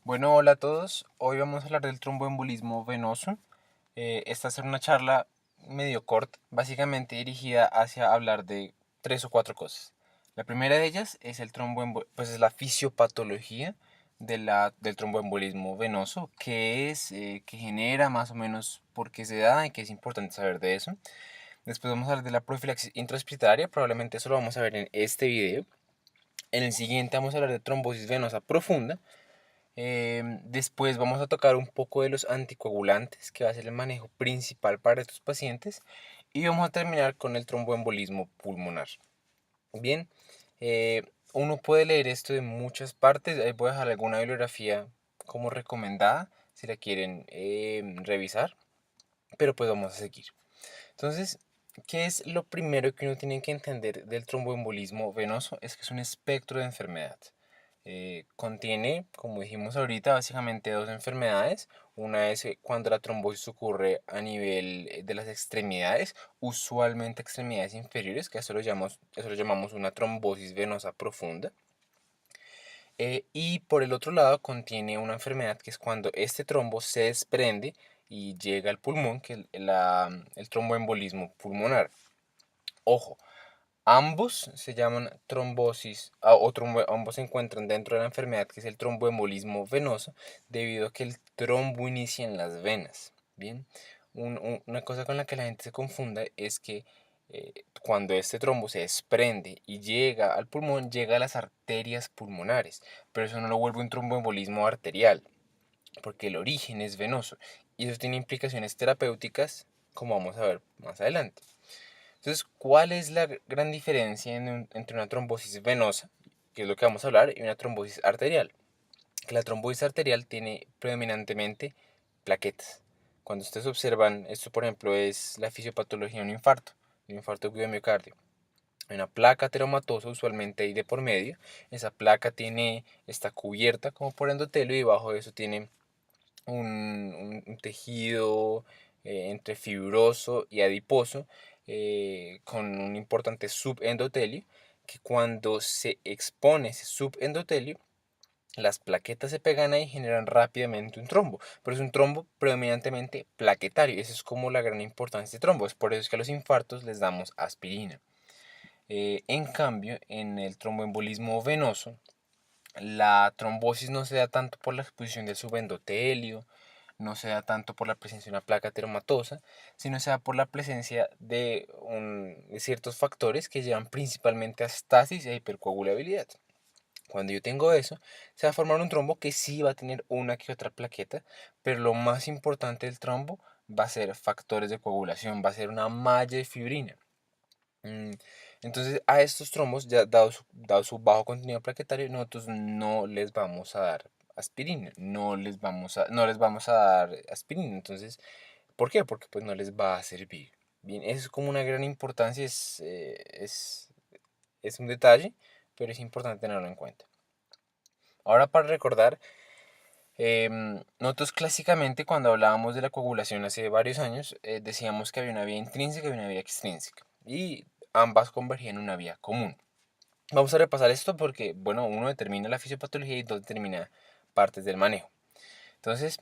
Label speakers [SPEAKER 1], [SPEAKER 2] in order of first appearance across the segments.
[SPEAKER 1] Bueno, hola a todos. Hoy vamos a hablar del tromboembolismo venoso. Esta será una charla medio corta, básicamente dirigida hacia hablar de tres o cuatro cosas. La primera de ellas es pues es la fisiopatología del tromboembolismo venoso, qué es, qué genera más o menos, por qué se da y qué es importante saber de eso. Después vamos a hablar de la profilaxis intrahospitalaria, probablemente eso lo vamos a ver en este video. En el siguiente vamos a hablar de trombosis venosa profunda. Después vamos a tocar un poco de los anticoagulantes, que va a ser el manejo principal para estos pacientes. Y vamos a terminar con el tromboembolismo pulmonar. Bien, uno puede leer esto de muchas partes. Ahí voy a dejar alguna bibliografía como recomendada, si la quieren revisar. Pero pues vamos a seguir. Entonces, ¿qué es lo primero que uno tiene que entender del tromboembolismo venoso? Es que es un espectro de enfermedad. Contiene, como dijimos ahorita, básicamente dos enfermedades. Una es cuando la trombosis ocurre a nivel de las extremidades, usualmente extremidades inferiores, que eso lo llamamos una trombosis venosa profunda. Y por el otro lado contiene una enfermedad que es cuando este trombo se desprende y llega al pulmón, que es el tromboembolismo pulmonar. Ojo, ambos se llaman trombosis, ambos se encuentran dentro de la enfermedad que es el tromboembolismo venoso, debido a que el trombo inicia en las venas. Bien, una cosa con la que la gente se confunda es que cuando este trombo se desprende y llega al pulmón, llega a las arterias pulmonares, pero eso no lo vuelve un tromboembolismo arterial, porque el origen es venoso y eso tiene implicaciones terapéuticas, como vamos a ver más adelante. Entonces, ¿cuál es la gran diferencia entre una trombosis venosa, que es lo que vamos a hablar, y una trombosis arterial? Que la trombosis arterial tiene predominantemente plaquetas. Cuando ustedes observan, esto por ejemplo es la fisiopatología de un infarto de miocardio. Hay una placa ateromatosa usualmente ahí de por medio. Esa placa está cubierta como por endotelio y debajo de eso tiene un tejido entre fibroso y adiposo, con un importante subendotelio, que cuando se expone ese subendotelio, las plaquetas se pegan ahí y generan rápidamente un trombo, pero es un trombo predominantemente plaquetario. Esa es como la gran importancia de este trombo. Es por eso que a los infartos les damos aspirina. En cambio, en el tromboembolismo venoso, la trombosis no se da tanto por la exposición del subendotelio, no se da tanto por la presencia de una placa ateromatosa, sino se da por la presencia de ciertos factores que llevan principalmente a estasis e hipercoagulabilidad. Cuando yo tengo eso, se va a formar un trombo que sí va a tener una que otra plaqueta, pero lo más importante del trombo va a ser factores de coagulación, va a ser una malla de fibrina. Mm, Entonces, a estos trombos, ya dado su bajo contenido plaquetario, nosotros no les vamos a dar aspirina, no les vamos a dar aspirina. Entonces, ¿por qué? Porque pues no les va a servir. Bien, eso es como una gran importancia, es un detalle, pero es importante tenerlo en cuenta. Ahora, para recordar, nosotros clásicamente cuando hablábamos de la coagulación hace varios años, decíamos que había una vía intrínseca y una vía extrínseca, y ambas convergían en una vía común. Vamos a repasar esto porque, bueno, uno determina la fisiopatología y dos determina partes del manejo. Entonces,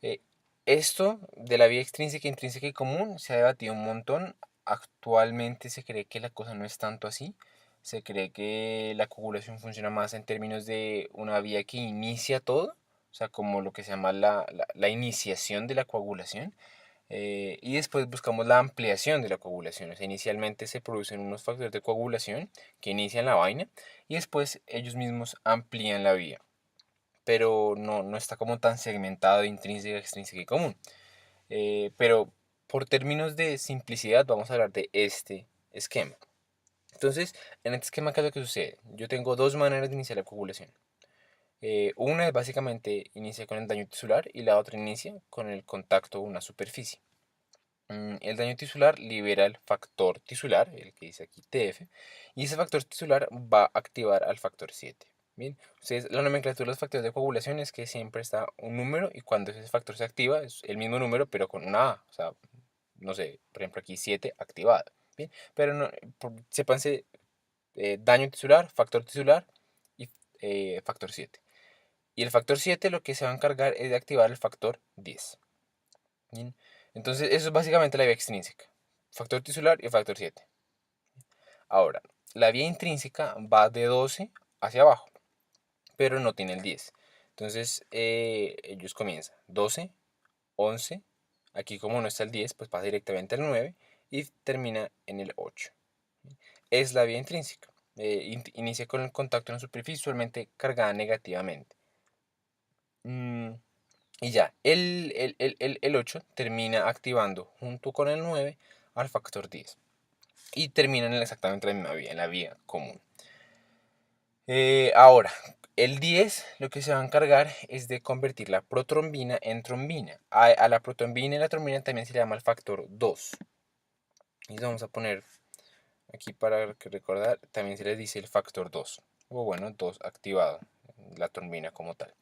[SPEAKER 1] eh, esto de la vía extrínseca, intrínseca y común se ha debatido un montón. Actualmente se cree que la cosa no es tanto así. Se cree que la coagulación funciona más en términos de una vía que inicia todo, o sea, como lo que se llama la iniciación de la coagulación. Y después buscamos la ampliación de la coagulación. O sea, inicialmente se producen unos factores de coagulación que inician la vaina y después ellos mismos amplían la vía, pero no está como tan segmentado de intrínseca, extrínseca y común. Pero por términos de simplicidad vamos a hablar de este esquema. Entonces, en este esquema, ¿qué es lo que sucede? Yo tengo dos maneras de iniciar la coagulación. Una es básicamente inicia con el daño tisular y la otra inicia con el contacto con una superficie. El daño tisular libera el factor tisular, el que dice aquí TF, y ese factor tisular va a activar al factor 7. Bien, ustedes, la nomenclatura de los factores de coagulación es que siempre está un número y cuando ese factor se activa es el mismo número pero con una A, o sea, no sé, por ejemplo aquí 7 activada. Bien, pero no, sépanse, daño tisular, factor tisular y factor 7. Y el factor 7 lo que se va a encargar es de activar el factor 10. Bien. Entonces eso es básicamente la vía extrínseca. Factor tisular y el factor 7. Ahora, la vía intrínseca va de 12 hacia abajo, pero no tiene el 10. Entonces ellos comienzan 12, 11, aquí como no está el 10, pues pasa directamente al 9 y termina en el 8. Es la vía intrínseca. Inicia con el contacto en la superficie usualmente cargada negativamente. Y ya, el 8 termina activando junto con el 9 al factor 10. Y terminan en exactamente la misma vía, en la vía común. Ahora, el 10 lo que se va a encargar es de convertir la protrombina en trombina. A la protrombina y la trombina también se le llama el factor 2. Y vamos a poner aquí para recordar, también se les dice el factor 2. O bueno, 2 activado, la trombina como tal.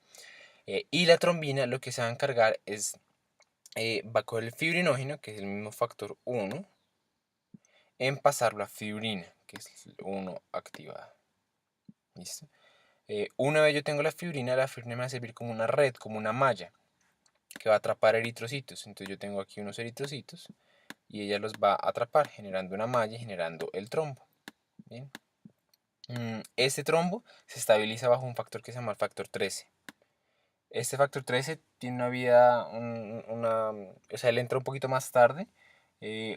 [SPEAKER 1] Y la trombina lo que se va a encargar es, va a coger el fibrinógeno, que es el mismo factor 1, en pasarlo a fibrina, que es 1 activada. ¿Listo? Una vez yo tengo la fibrina me va a servir como una red, como una malla, que va a atrapar eritrocitos. Entonces yo tengo aquí unos eritrocitos y ella los va a atrapar, generando una malla y generando el trombo. Bien. Este trombo se estabiliza bajo un factor que se llama el factor 13. Este factor 13 tiene una vida, o sea, él entra un poquito más tarde.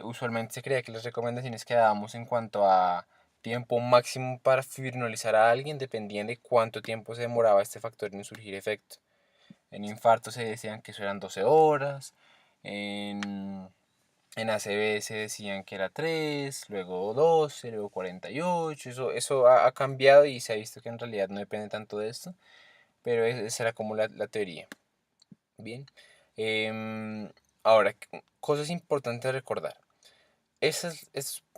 [SPEAKER 1] Usualmente se creía que las recomendaciones que dábamos en cuanto a tiempo máximo para fibrinolizar a alguien dependían de cuánto tiempo se demoraba este factor en surgir efecto. En infarto se decían que eso eran 12 horas, en ACV se decían que era 3, luego 12, luego 48. Eso ha cambiado y se ha visto que en realidad no depende tanto de esto, pero esa era como la teoría. Bien. Ahora, cosas importantes de recordar.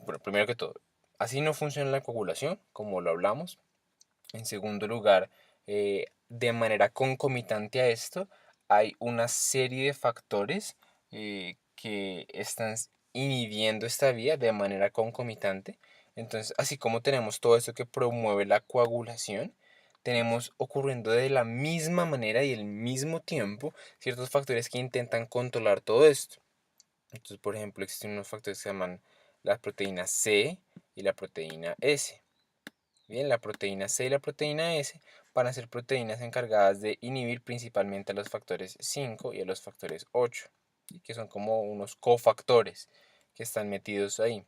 [SPEAKER 1] Bueno, primero que todo, así no funciona la coagulación, como lo hablamos. En segundo lugar, de manera concomitante a esto, hay una serie de factores que están inhibiendo esta vía de manera concomitante. Entonces, así como tenemos todo esto que promueve la coagulación, tenemos ocurriendo de la misma manera y al mismo tiempo ciertos factores que intentan controlar todo esto. Entonces, por ejemplo, existen unos factores que se llaman la proteína C y la proteína S. Bien, la proteína C y la proteína S van a ser proteínas encargadas de inhibir principalmente a los factores 5 y a los factores 8, que son como unos cofactores que están metidos ahí.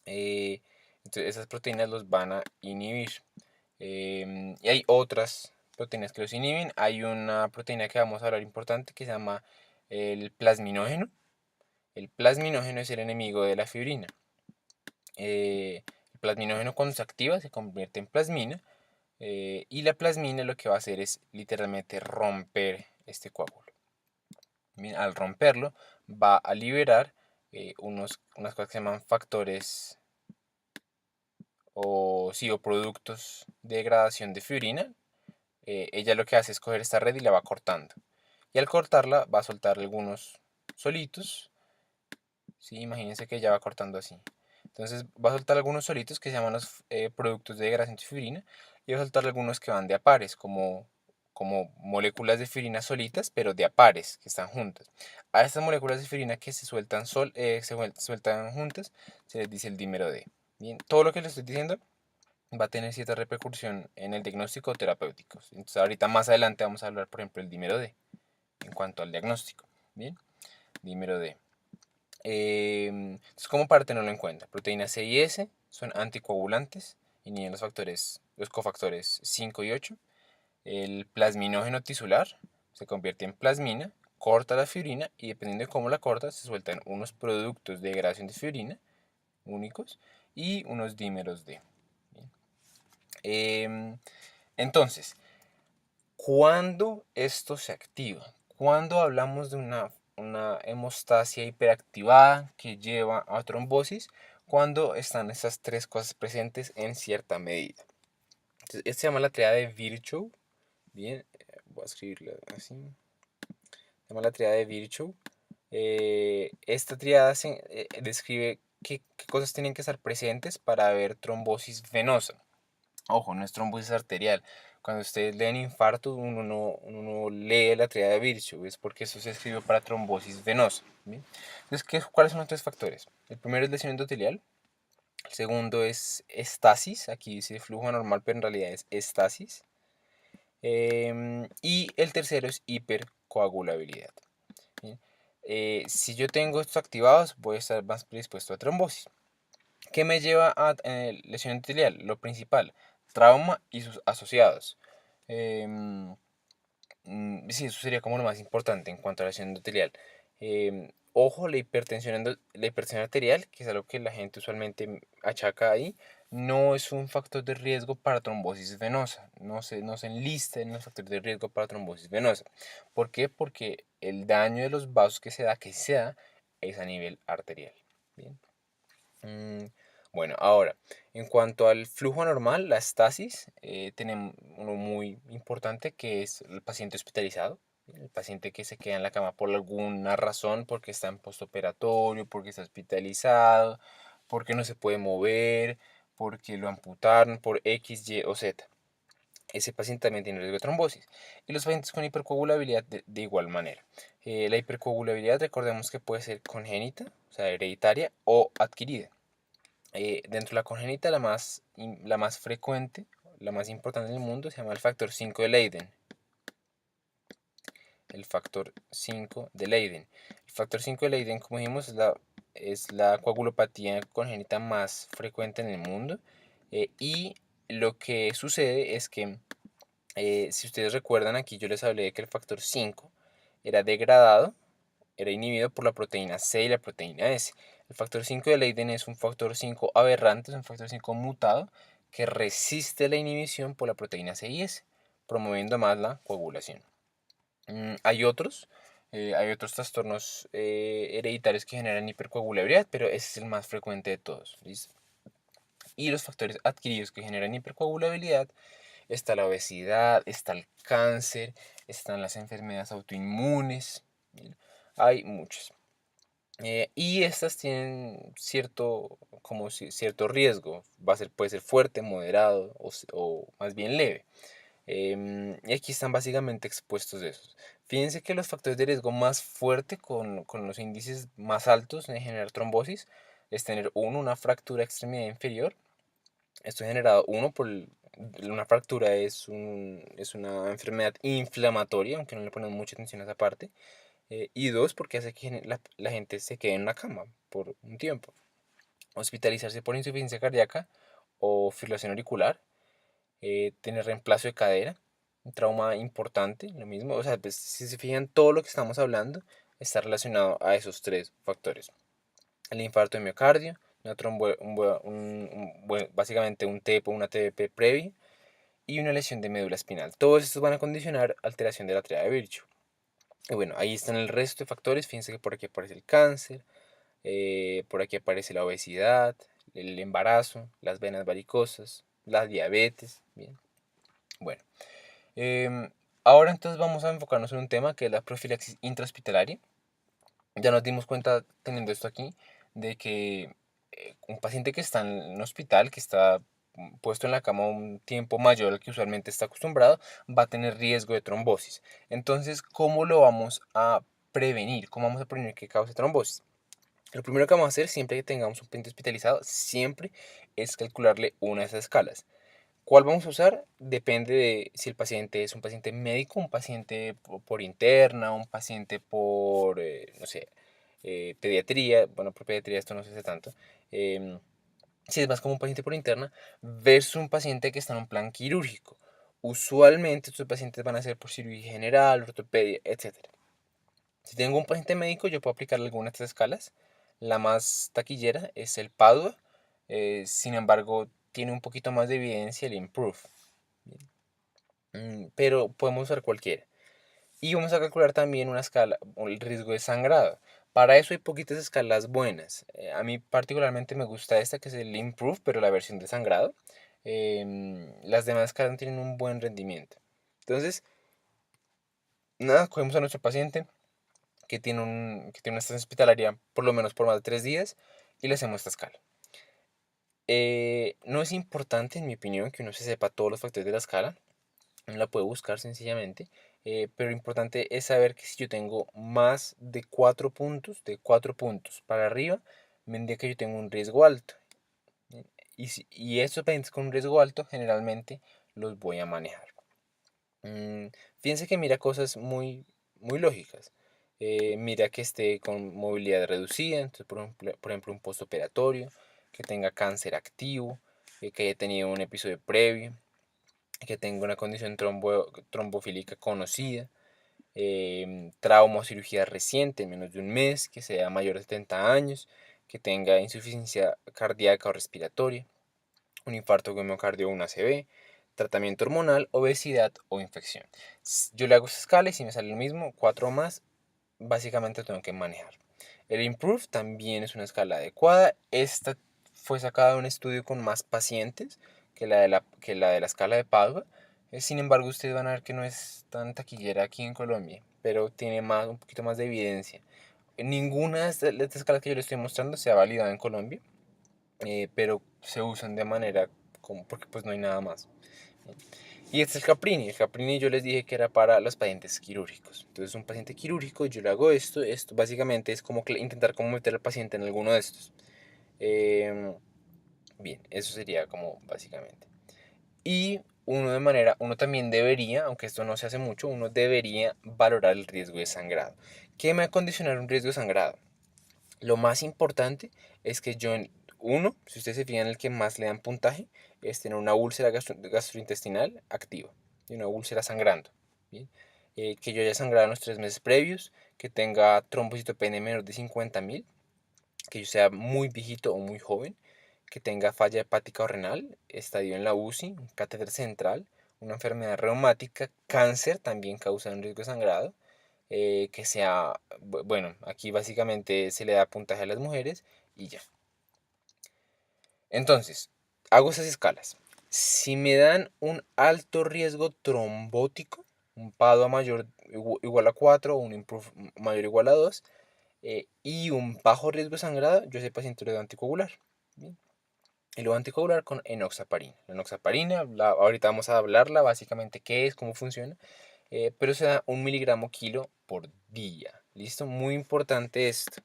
[SPEAKER 1] Entonces esas proteínas los van a inhibir. Y hay otras proteínas que los inhiben. Hay una proteína que vamos a hablar importante que se llama el plasminógeno. El plasminógeno es el enemigo de la fibrina. El plasminógeno cuando se activa se convierte en plasmina y la plasmina lo que va a hacer es literalmente romper este coágulo. Bien, al romperlo va a liberar unas cosas que se llaman factores o productos de degradación de fibrina. Ella lo que hace es coger esta red y la va cortando. Y al cortarla va a soltar algunos solitos. ¿Sí? Imagínense que ella va cortando así. Entonces va a soltar algunos solitos que se llaman los productos de degradación de fibrina y va a soltar algunos que van de a pares, como moléculas de fibrina solitas, pero de a pares, que están juntas. A estas moléculas de fibrina que se sueltan, sueltan juntas se les dice el dímero D. Bien, todo lo que les estoy diciendo va a tener cierta repercusión en el diagnóstico terapéutico. Entonces ahorita más adelante vamos a hablar, por ejemplo, del dímero D en cuanto al diagnóstico. Bien, dímero D. Entonces, como para tenerlo en cuenta, proteínas C y S son anticoagulantes, inhiben los cofactores 5 y 8. El plasminógeno tisular se convierte en plasmina, corta la fibrina y dependiendo de cómo la corta, se sueltan unos productos de degradación de fibrina únicos y unos dímeros D. Entonces, ¿cuándo esto se activa? Cuando hablamos de una hemostasia hiperactivada que lleva a trombosis, cuando están esas tres cosas presentes en cierta medida. Entonces, esto se llama la triada de Virchow. Bien, voy a escribirla así. Se llama la triada de Virchow. Esta triada describe qué cosas tienen que estar presentes para haber trombosis venosa. Ojo, no es trombosis arterial. Cuando ustedes leen infarto, uno no lee la triada de Virchow, es porque eso se escribió para trombosis venosa. ¿Bien? Entonces, ¿cuáles son los tres factores? El primero es lesión endotelial, el segundo es estasis, aquí dice flujo anormal, pero en realidad es estasis. Y el tercero es hipercoagulabilidad. ¿Bien? Si yo tengo estos activados, voy a estar más predispuesto a trombosis. ¿Qué me lleva a lesión endotelial? Lo principal, trauma y sus asociados. Em, sí, eso sería como lo más importante en cuanto a lesión endotelial. Ojo, la hipertensión arterial, que es algo que la gente usualmente achaca ahí, no es un factor de riesgo para trombosis venosa. No se enlista en los factores de riesgo para trombosis venosa. ¿Por qué? Porque el daño de los vasos que se da, es a nivel arterial. Bien. Mm, bueno, ahora, en cuanto al flujo normal, la estasis, tenemos uno muy importante que es el paciente hospitalizado, el paciente que se queda en la cama por alguna razón, porque está en postoperatorio, porque está hospitalizado, porque no se puede mover, porque lo amputaron por X, Y o Z. Ese paciente también tiene riesgo de trombosis. Y los pacientes con hipercoagulabilidad de igual manera. La hipercoagulabilidad, recordemos que puede ser congénita, o sea, hereditaria o adquirida. Dentro de la congénita, la más frecuente, la más importante en el mundo, se llama el factor 5 de Leiden. El factor 5 de Leiden. El factor 5 de Leiden, como dijimos, es la coagulopatía congénita más frecuente en el mundo. Y lo que sucede es que, si ustedes recuerdan, aquí yo les hablé de que el factor 5 era degradado, era inhibido por la proteína C y la proteína S. El factor 5 de Leiden es un factor 5 aberrante, es un factor 5 mutado que resiste la inhibición por la proteína C y S, promoviendo más la coagulación. Hay otros trastornos hereditarios que generan hipercoagulabilidad, pero ese es el más frecuente de todos. ¿Listo? Y los factores adquiridos que generan hipercoagulabilidad: está la obesidad, está el cáncer, están las enfermedades autoinmunes. Hay muchos. Y estas tienen cierto riesgo. Puede ser fuerte, moderado o más bien leve. Y aquí están básicamente expuestos esos. Fíjense que los factores de riesgo más fuerte con los índices más altos en generar trombosis es tener una fractura extremidad inferior. Esto es generado, una fractura es una enfermedad inflamatoria, aunque no le ponemos mucha atención a esa parte. Y dos, porque hace que la gente se quede en la cama por un tiempo. Hospitalizarse por insuficiencia cardíaca o fibrilación auricular. Tener reemplazo de cadera, un trauma importante, lo mismo. O sea, pues, si se fijan, todo lo que estamos hablando está relacionado a esos tres factores. El infarto de miocardio, básicamente un TEPO, una TBP previa, y una lesión de médula espinal. Todos estos van a condicionar alteración de la triada de Virchow. Y bueno, ahí están el resto de factores. Fíjense que por aquí aparece el cáncer, por aquí aparece la obesidad, el embarazo, las venas varicosas, la diabetes. Bien, bueno. em, Ahora entonces vamos a enfocarnos en un tema que es la profilaxis intrahospitalaria. Ya nos dimos cuenta, teniendo esto aquí, de que un paciente que está en un hospital, que está puesto en la cama un tiempo mayor al que usualmente está acostumbrado, va a tener riesgo de trombosis. Entonces, ¿cómo lo vamos a prevenir? ¿Cómo vamos a prevenir que cause trombosis? Lo primero que vamos a hacer siempre que tengamos un paciente hospitalizado, siempre es calcularle una de esas escalas. ¿Cuál vamos a usar? Depende de si el paciente es un paciente médico, un paciente por interna, un paciente por, no sé, pediatría. Bueno, por pediatría esto no se hace tanto. em, si es más como un paciente por interna versus un paciente que está en un plan quirúrgico. Usualmente estos pacientes van a ser por cirugía general, ortopedia, etcétera. Si tengo un paciente médico, yo puedo aplicarle alguna de estas escalas. La más taquillera es el PADUA. Sin embargo, tiene un poquito más de evidencia el IMPROVE. Pero podemos usar cualquiera. Y vamos a calcular también una escala, el riesgo de sangrado. Para eso hay poquitas escalas buenas. A mí particularmente me gusta esta, que es el IMPROVE, pero la versión de sangrado. Las demás escalas no tienen un buen rendimiento. Entonces, nada, cogemos a nuestro paciente que tiene una estancia hospitalaria por lo menos por más de 3 días y le hacemos esta escala. No es importante, en mi opinión, que uno se sepa todos los factores de la escala. uno la puede buscar sencillamente, pero lo importante es saber que si yo tengo más de 4 puntos para arriba, me indica que yo tengo un riesgo alto. Bien. Y estos pacientes con un riesgo alto generalmente los voy a manejar. Fíjense que mira cosas muy lógicas. Mira que esté con movilidad reducida, entonces por ejemplo un postoperatorio, que tenga cáncer activo, que haya tenido un episodio previo, que tenga una condición trombofílica conocida, trauma o cirugía reciente, en menos de un mes, que sea mayor de 70 años, que tenga insuficiencia cardíaca o respiratoria, un infarto de miocardio o una ACV, tratamiento hormonal, obesidad o infección. Yo le hago esa escala y si me sale el mismo, 4 o más, básicamente tengo que manejar. El Improve también es una escala adecuada. Esta fue sacada de un estudio con más pacientes que la de la escala de Padua. Sin embargo, ustedes van a ver que no es tan taquillera aquí en Colombia, pero tiene un poquito más de evidencia. Ninguna de estas escalas que yo les estoy mostrando se ha validado en Colombia, pero se usan de manera como porque pues no hay nada más. Y este es el Caprini. El Caprini yo les dije que era para los pacientes quirúrgicos. Entonces un paciente quirúrgico yo le hago esto básicamente es como intentar como meter al paciente en alguno de estos. Em, Bien, eso sería como básicamente. Y uno también debería, aunque esto no se hace mucho, uno debería valorar el riesgo de sangrado. ¿Qué me va a condicionar un riesgo de sangrado? Lo más importante es que si ustedes se fijan, el que más le dan puntaje es tener una úlcera gastrointestinal activa y una úlcera sangrando. ¿Bien? Que yo haya sangrado en los 3 meses previos, que tenga trombocitopenia menor de 50.000, que yo sea muy viejito o muy joven, que tenga falla hepática o renal, estadio en la UCI, un catéter central, una enfermedad reumática, cáncer también causa un riesgo de sangrado, que sea, bueno, aquí básicamente se le da puntaje a las mujeres y ya. Entonces, hago esas escalas. Si me dan un alto riesgo trombótico, un PADO mayor igual a 4 o un IMPROVE mayor igual a 2, y un bajo riesgo de sangrado, yo soy paciente de anticoagular. ¿Bien? Y lo voy a anticoagular con enoxaparina. La enoxaparina, ahorita vamos a hablarla, básicamente qué es, cómo funciona, pero se da 1 mg/kg por día. ¿Listo? Muy importante esto.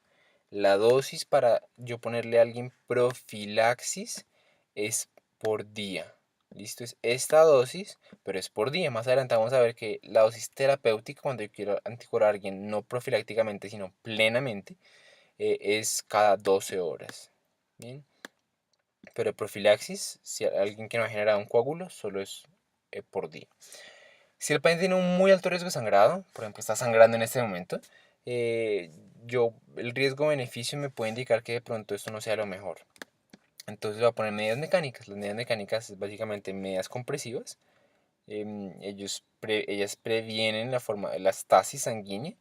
[SPEAKER 1] La dosis para yo ponerle a alguien profilaxis es por día. ¿Listo? Es esta dosis, pero es por día. Más adelante vamos a ver que la dosis terapéutica, cuando yo quiero anticurar a alguien, no profilácticamente, sino plenamente, es cada 12 horas. Bien. Pero profilaxis, si alguien que no ha generado un coágulo, solo es por día. Si el paciente tiene un muy alto riesgo de sangrado, por ejemplo, está sangrando en este momento, eh, el riesgo-beneficio me puede indicar que de pronto esto no sea lo mejor. Entonces voy a poner medidas mecánicas. Las medidas mecánicas es básicamente medidas compresivas. Ellas previenen la estasis sanguínea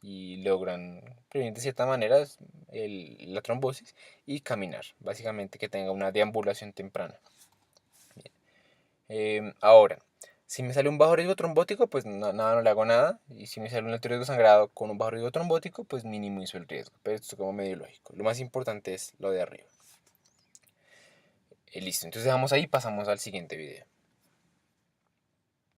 [SPEAKER 1] y logran prevenir de cierta manera la trombosis y caminar. Básicamente que tenga una deambulación temprana. Ahora, si me sale un bajo riesgo trombótico, pues nada, no le hago nada. Y si me sale un alto riesgo sangrado con un bajo riesgo trombótico, pues minimizo el riesgo. Pero esto es como medio lógico. Lo más importante es lo de arriba. Listo, entonces dejamos ahí y pasamos al siguiente video.